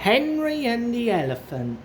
Henry and the Elephant.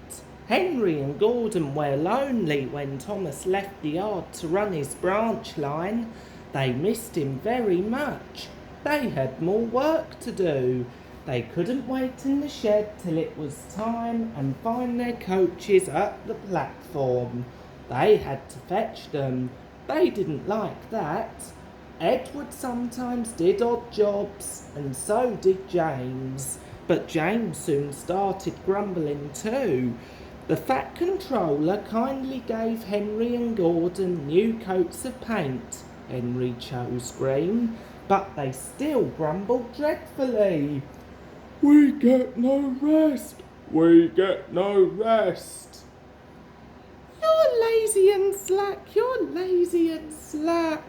Henry and Gordon were lonely when Thomas left the yard to run his branch line. They missed him very much. They had more work to do. They couldn't wait in the shed till it was time and find their coaches at the platform. They had to fetch them. They didn't like that. Edward sometimes did odd jobs, and so did James. But James soon started grumbling too. The Fat Controller kindly gave Henry and Gordon new coats of paint. Henry chose green, but they still grumbled dreadfully. "We get no rest. We get no rest. You're lazy and slack. You're lazy and slack."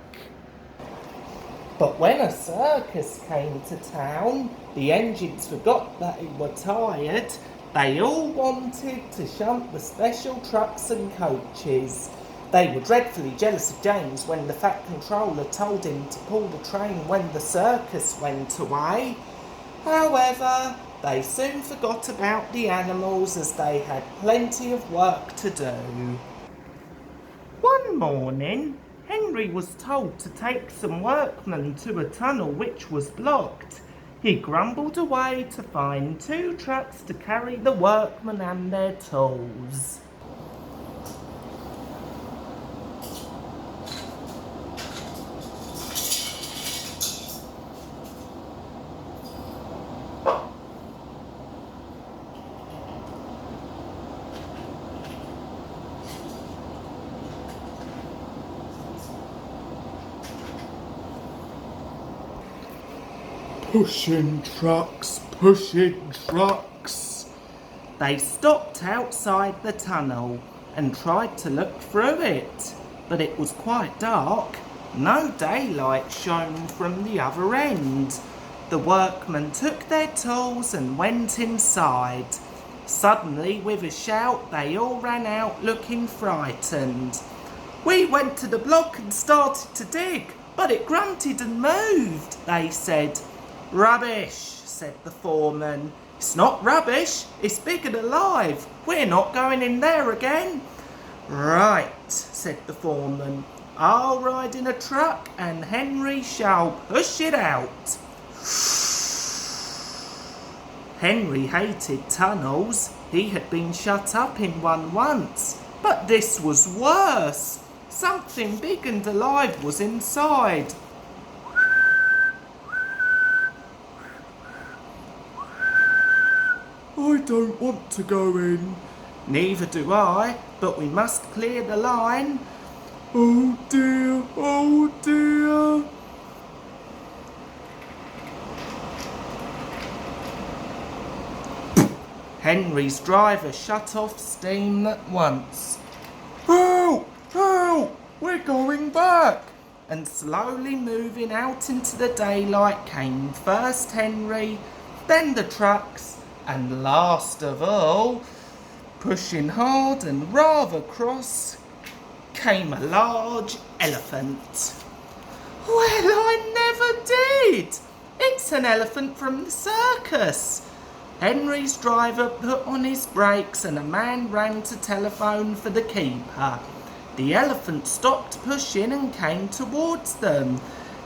But when a circus came to town, the engines forgot they were tired. They all wanted to shunt the special trucks and coaches. They were dreadfully jealous of James when the Fat Controller told him to pull the train when the circus went away. However, they soon forgot about the animals as they had plenty of work to do. One morning, Henry was told to take some workmen to a tunnel which was blocked. He grumbled away to find 2 trucks to carry the workmen and their tools. Pushing trucks, pushing trucks. They stopped outside the tunnel and tried to look through it, but it was quite dark. No daylight shone from the other end. The workmen took their tools and went inside. Suddenly, with a shout, they all ran out looking frightened. "We went to the block and started to dig, but it grunted and moved," they said. "Rubbish," said the foreman. "It's not rubbish, it's big and alive. We're not going in there again." "Right," said the foreman. "I'll ride in a truck and Henry shall push it out." Henry hated tunnels. He had been shut up in one once, but this was worse. Something big and alive was inside. "I don't want to go in." "Neither do I, but we must clear the line." "Oh dear, oh dear." Henry's driver shut off steam at once. "Help! Help! We're going back!" And slowly moving out into the daylight came first Henry, then the trucks, and last of all, pushing hard and rather cross, came a large elephant. "Well, I never did! It's an elephant from the circus." Henry's driver put on his brakes and a man ran to telephone for the keeper. The elephant stopped pushing and came towards them.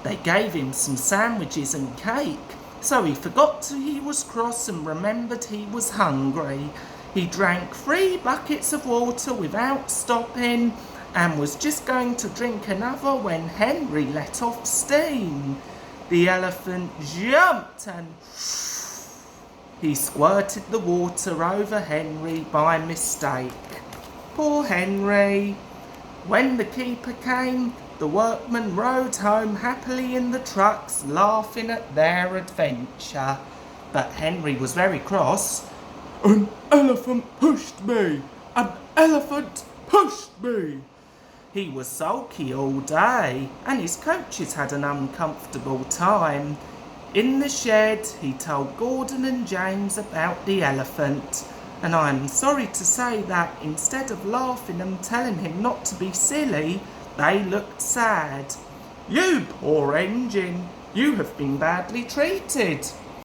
They gave him some sandwiches and cake, so he forgot he was cross and remembered he was hungry. He drank 3 buckets of water without stopping and was just going to drink another when Henry let off steam. The elephant jumped and he squirted the water over Henry by mistake. Poor Henry. When the keeper came, the workmen rode home happily in the trucks, laughing at their adventure. But Henry was very cross. "An elephant pushed me! An elephant pushed me!" He was sulky all day, and his coaches had an uncomfortable time. In the shed, he told Gordon and James about the elephant. And I'm sorry to say that instead of laughing and telling him not to be silly, they looked sad. "You poor engine, you have been badly treated."